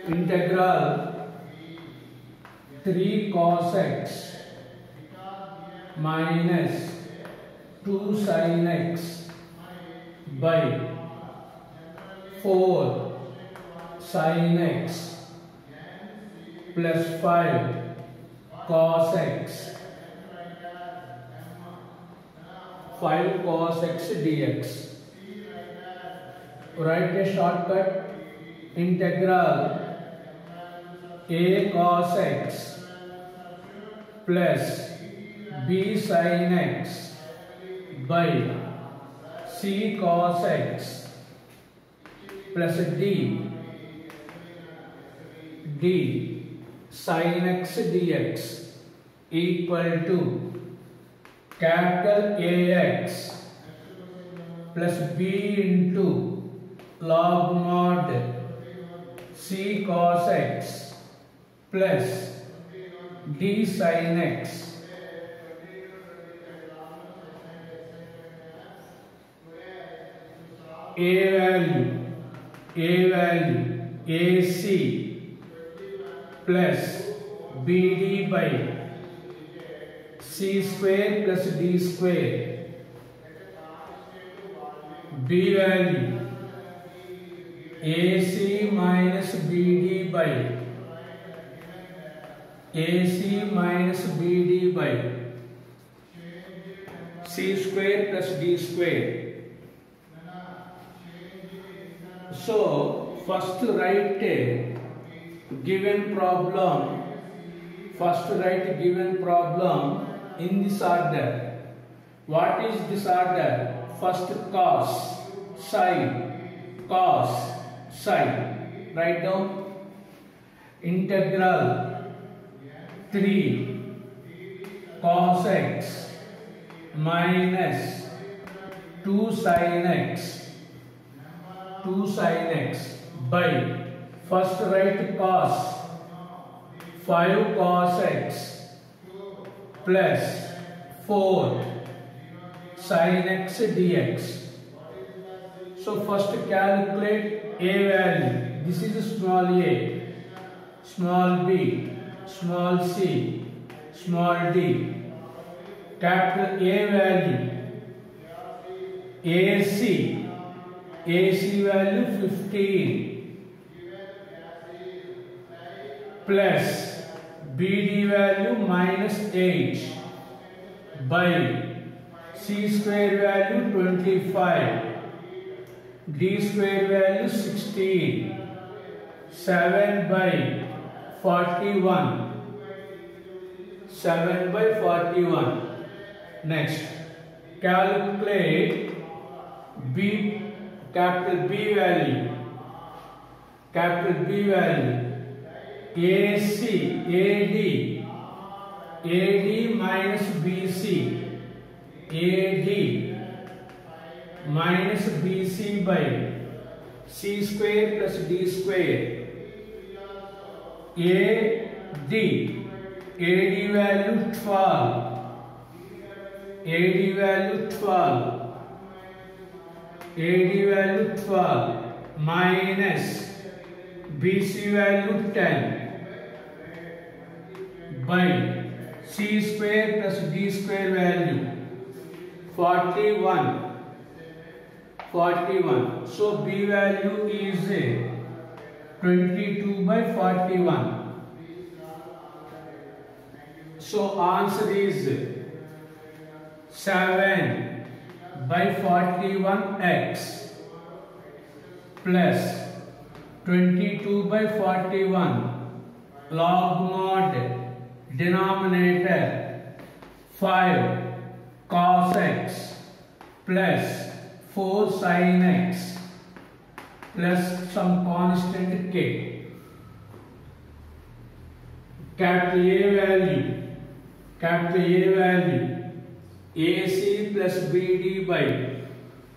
integral 3 cos x minus 2 sin x by 4 sin x plus 5 cos x 5 cos x dx. Write a shortcut. Integral a cos x plus b sin x by c cos x plus d sin x dx equal to capital AX plus b into log mod c cos x plus d sin x a value AC plus BD by C square plus D square, B value AC minus BD by AC minus BD by C square plus D square. So first write a given problem. First write given problem in this order. What is this order? First cos, sin, cos, sin. Write down. Integral 3 cos x minus 2 sin x by first write cos 5 cos x plus 4 sin x dx. So first calculate a value. This is small a, small b, small c, small d. Capital A value AC value 15 plus BD value minus 8 by C square value 25, D square value 16, 7 by 41, 7 by 41. Next, calculate B, capital B value AD minus BC by C square plus D square. AD value 12, minus BC value 10 by C square plus D square value 41. So B value is 22 by 41. So answer is 7 by 41x plus 22 by 41 log mod denominator 5 cos x plus 4 sin x plus some constant k. Capital A value AC plus BD by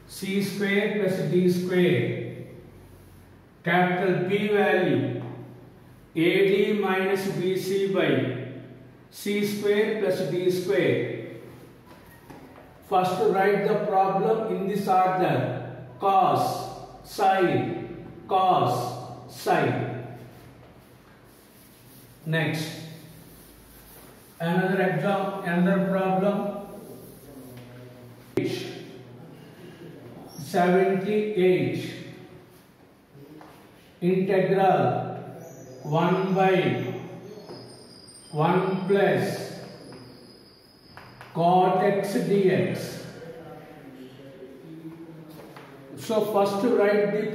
C square plus D square. Capital B value AD minus BC by C square plus D square. First write the problem in this order: cos, sin, cos, sin. Next, another problem. 78 integral 1 by 1 plus cot x dx. So first write the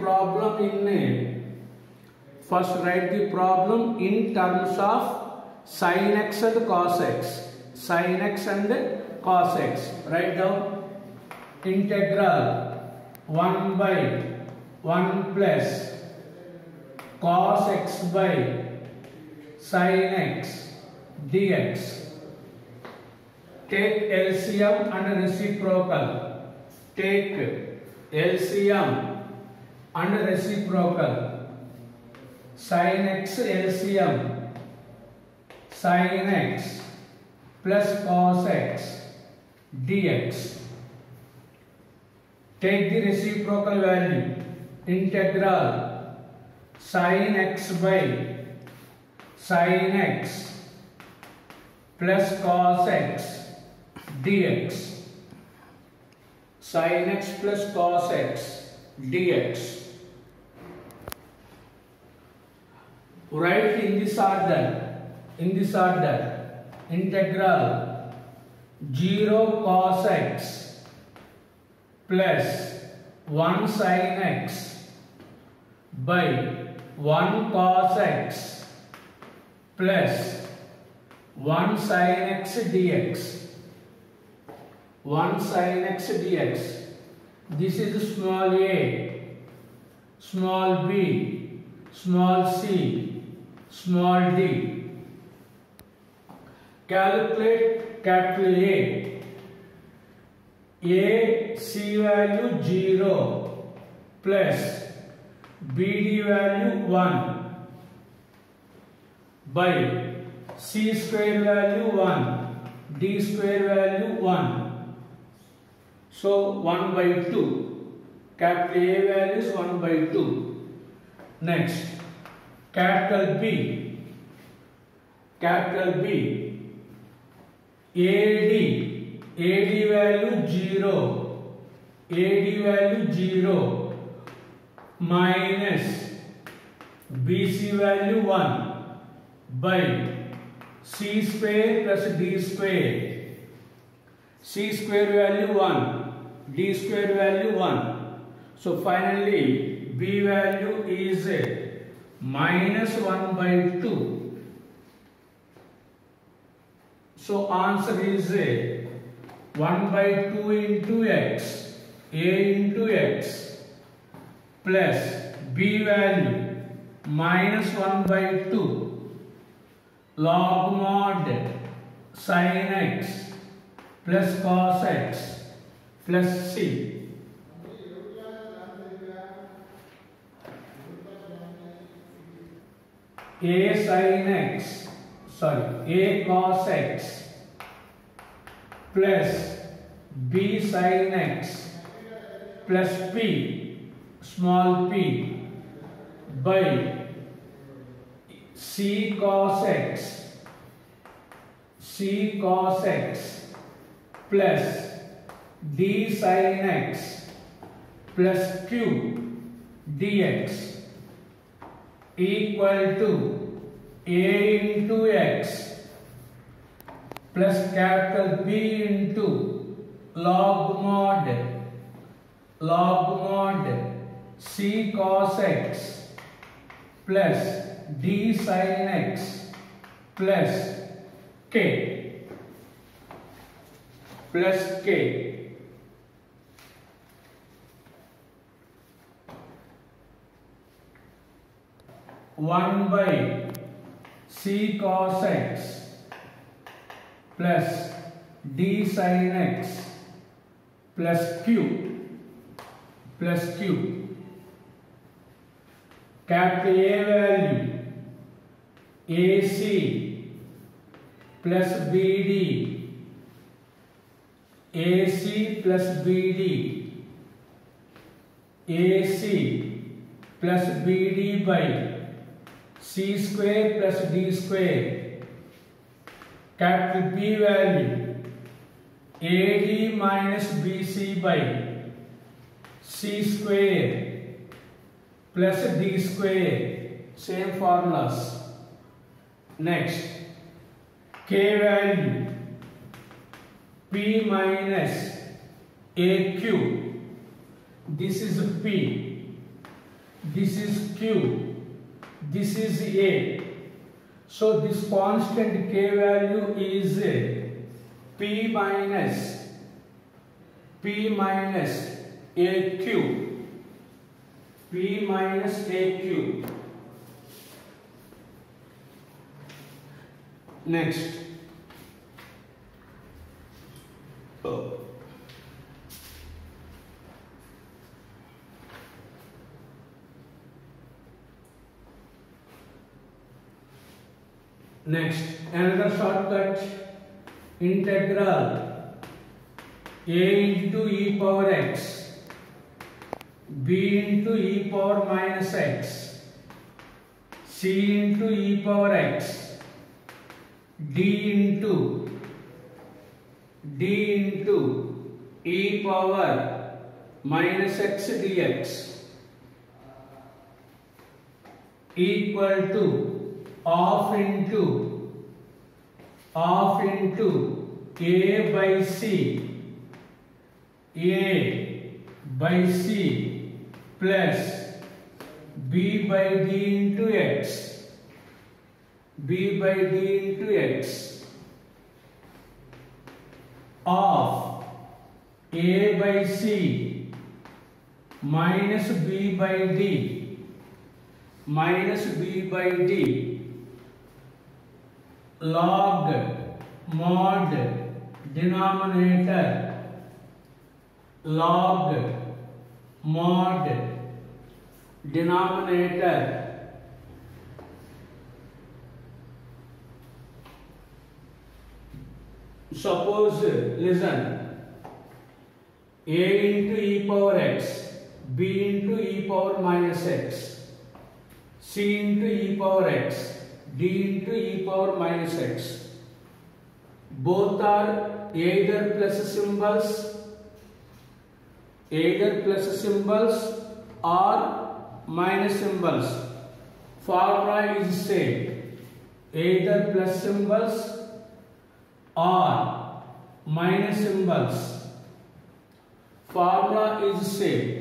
problem in terms of sin x and cos x. Sin x and cos x. Write down integral 1 by 1 plus cos x by sin x dx. Take LCM and reciprocal. Take LCM and reciprocal. Sin x LCM. Sin x plus cos x dx. Take the reciprocal value. Integral sin x by sin x plus cos x dx. Sin x plus cos x dx. Write in this order. Integral 0 cos x plus 1 sin x by 1 cos x plus 1 sin x dx. 1 sin x dx. This is small a, small b, small c, small d. Calculate capital A. A C value 0 plus BD value 1 by C square value 1, D square value 1. So 1 by 2. Capital A value is 1 by 2. Next, capital B. Capital B. AD value 0. AD value 0 minus BC value 1 by C square plus D square. C square value 1, D square value 1. So finally B value is minus 1 by 2. So answer is 1 by 2 into x, A into x, plus B value minus 1 by 2 log mod sin x plus cos x plus c. A sin x, A cos x plus B sin x plus P, small p, by C cos x plus D sin x plus Q dx equal to A into x plus capital B into log mod C cos x plus D sin x plus K 1 by C cos x plus D sin x plus Q. Capital A value AC plus BD, AC plus BD, AC plus BD by c square plus d square. Capital P value AD minus BC by c square plus d square. Same formulas. Next, K value P minus AQ. This is P, this is Q, this is A. So this constant K value is P minus AQ. P minus AQ. Next, another shortcut, integral a into e power x, b into e power minus x, c into e power x, d into e power minus x dx equal to half into a by c plus b by d into x, of a by c minus b by d log mod denominator Suppose, listen, a into e power x, b into e power minus x, c into e power x, d into e power minus x. Both are either plus symbols or minus symbols. Formula is same, either plus symbols or minus symbols. Formula is same.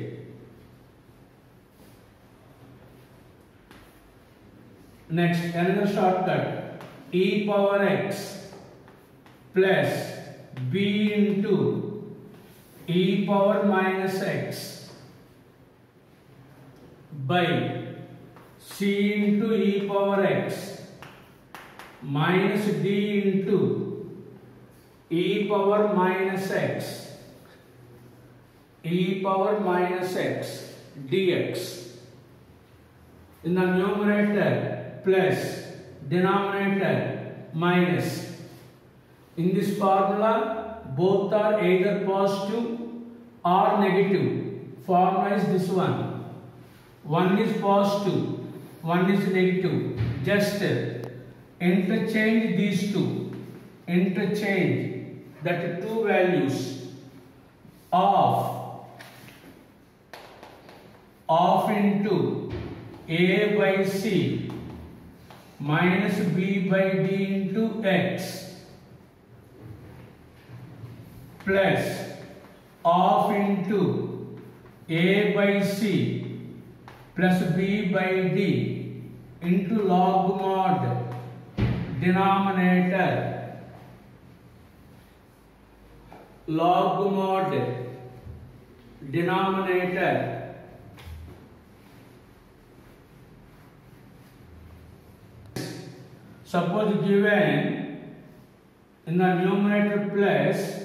Next, another shortcut, e power x plus b into e power minus x by c into e power x minus d into e power minus x dx. In the numerator plus, denominator minus. In this formula, both are either positive or negative. Formula is this one. One is positive, one is negative. Just interchange these two. Interchange that two values of into a by c minus b by d into x plus of into a by c plus b by d into log mod denominator Suppose given in the numerator plus,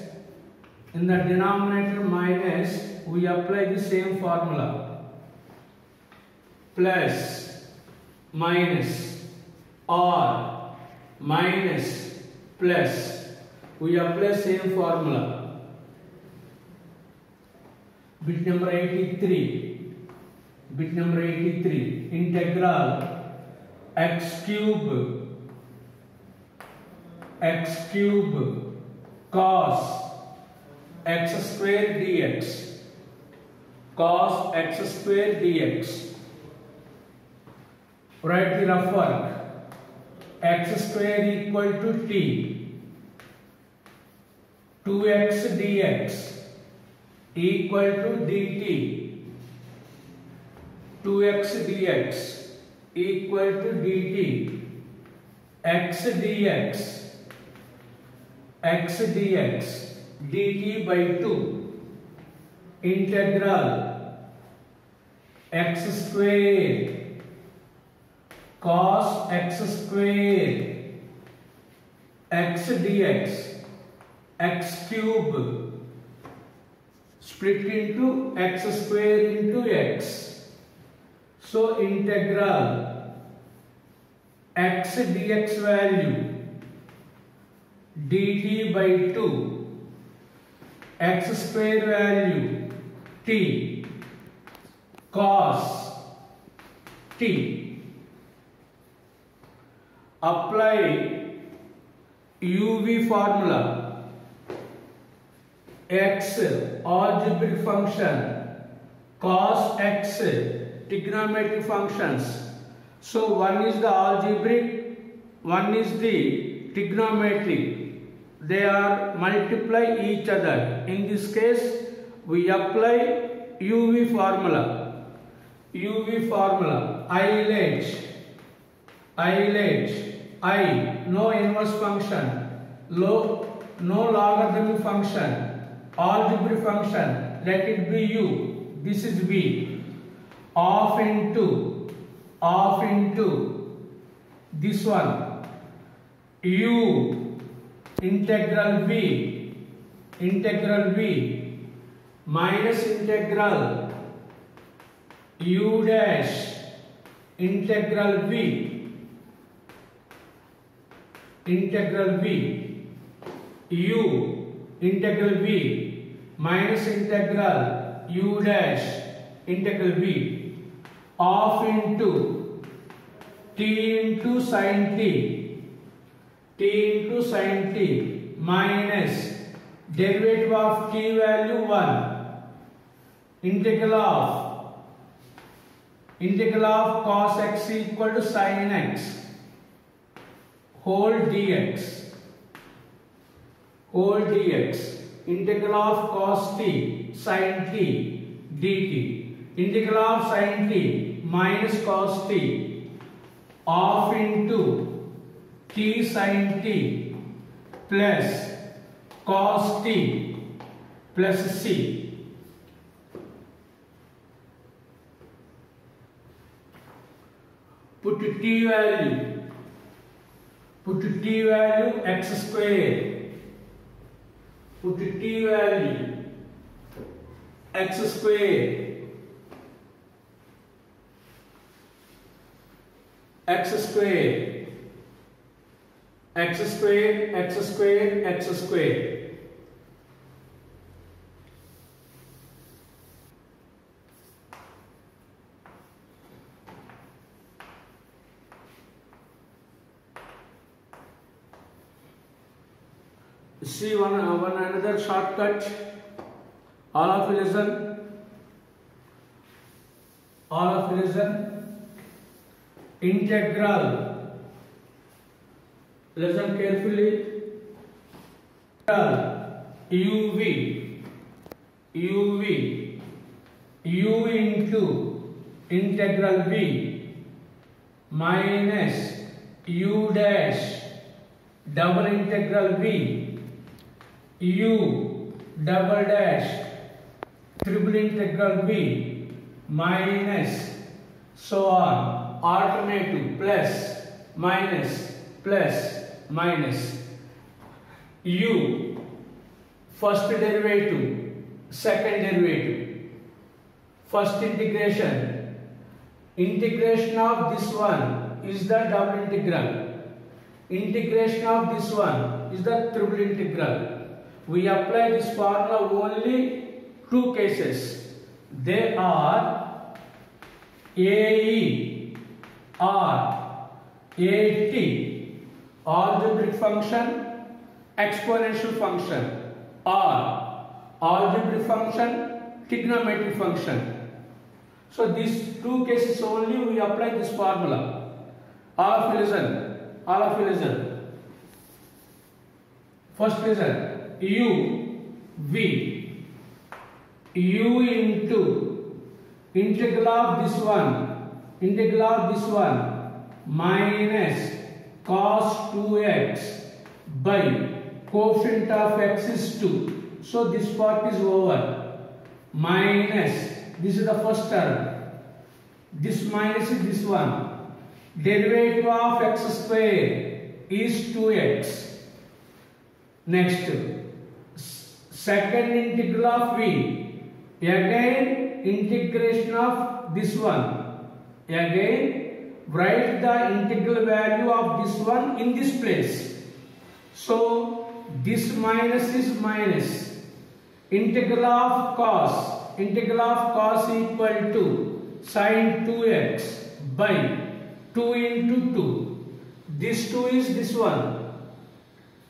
in the denominator minus, we apply the same formula. Plus, minus, or minus, plus, we apply same formula. Bit number 83, integral x cube cos x square dx, cos x square dx. Write the rough work. X square equal to t, 2x dx equal to dt, 2x dx equal to dt, x dx dt by 2, integral x square cos x square x dx, x cube split into x square into x, so integral x dx value dt by 2, x square value t cos t. Apply UV formula. X algebraic function, cos x trigonometric functions. So one is the algebraic, one is the trigonometric. They are multiply each other. In this case, we apply UV formula. UV formula. I, no inverse function, no logarithmic function, algebraic function, let it be u, this is v, off into this one, u, integral v minus integral u dash integral v u integral v minus integral u dash integral v off into t into sin t minus derivative of t value 1, integral of cos x equal to sin x whole dx, integral of cos t sin t dt, integral of sin t minus cos t off into t sin t plus cos t plus c. Put t value x square, put t value x square See one another shortcut. All of you listen. Integral. Listen carefully. U into integral v minus u dash double integral v u double dash triple integral v minus so on, alternative plus minus u first derivative, second derivative, first integration of this one is the double integration of this one is the triple integral. We apply this formula only two cases. They are AE or AT, algebraic function, exponential function, or algebraic function, trigonometric function. So these two cases only we apply this formula. All of you listen. All of you listen. First listen. U into integral of this one minus cos 2x by coefficient of x is 2. So this part is over. Minus, this is the first term. This minus is this one. Derivative of x square is 2x. Next, second integral of v. Again, integration of this one. Again, write the integral value of this one in this place. So, this minus is minus. Integral of cos equal to sin 2x by 2 into 2. This 2 is this one.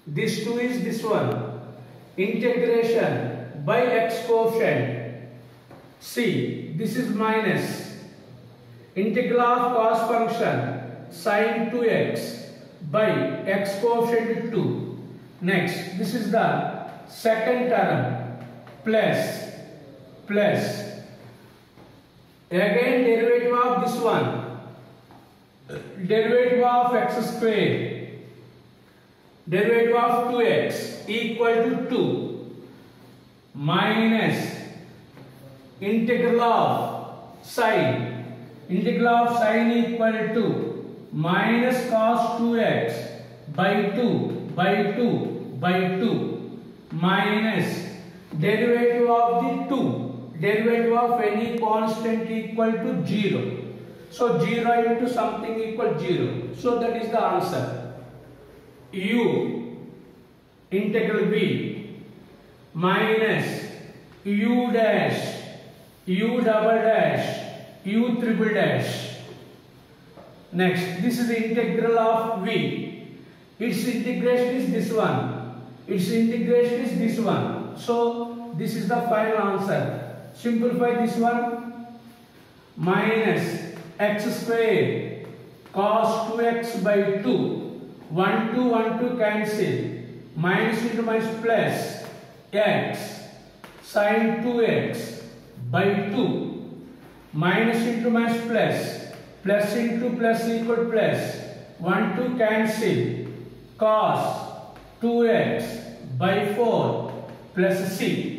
This 2 is this one. Integration by x coefficient. See, this is minus. Integral of cos function sin 2x by x coefficient 2. Next, this is the second term plus. Again, derivative of this one. Derivative of x square. Derivative of 2x equal to 2 minus integral of sine equal to minus cos 2x by 2 minus derivative of the 2, derivative of any constant equal to 0. So 0 into something equal 0. So that is the answer. U integral v minus u dash, u double dash, u triple dash. Next, this is the integral of v. Its integration is this one. Its integration is this one. So this is the final answer. Simplify this one. Minus x square cos 2x by 2. 1 2 cancel. Minus into minus plus x sin 2x by 2. Minus into minus plus. Plus into plus equal plus. 1 2 cancel. Cos 2x by 4 plus c.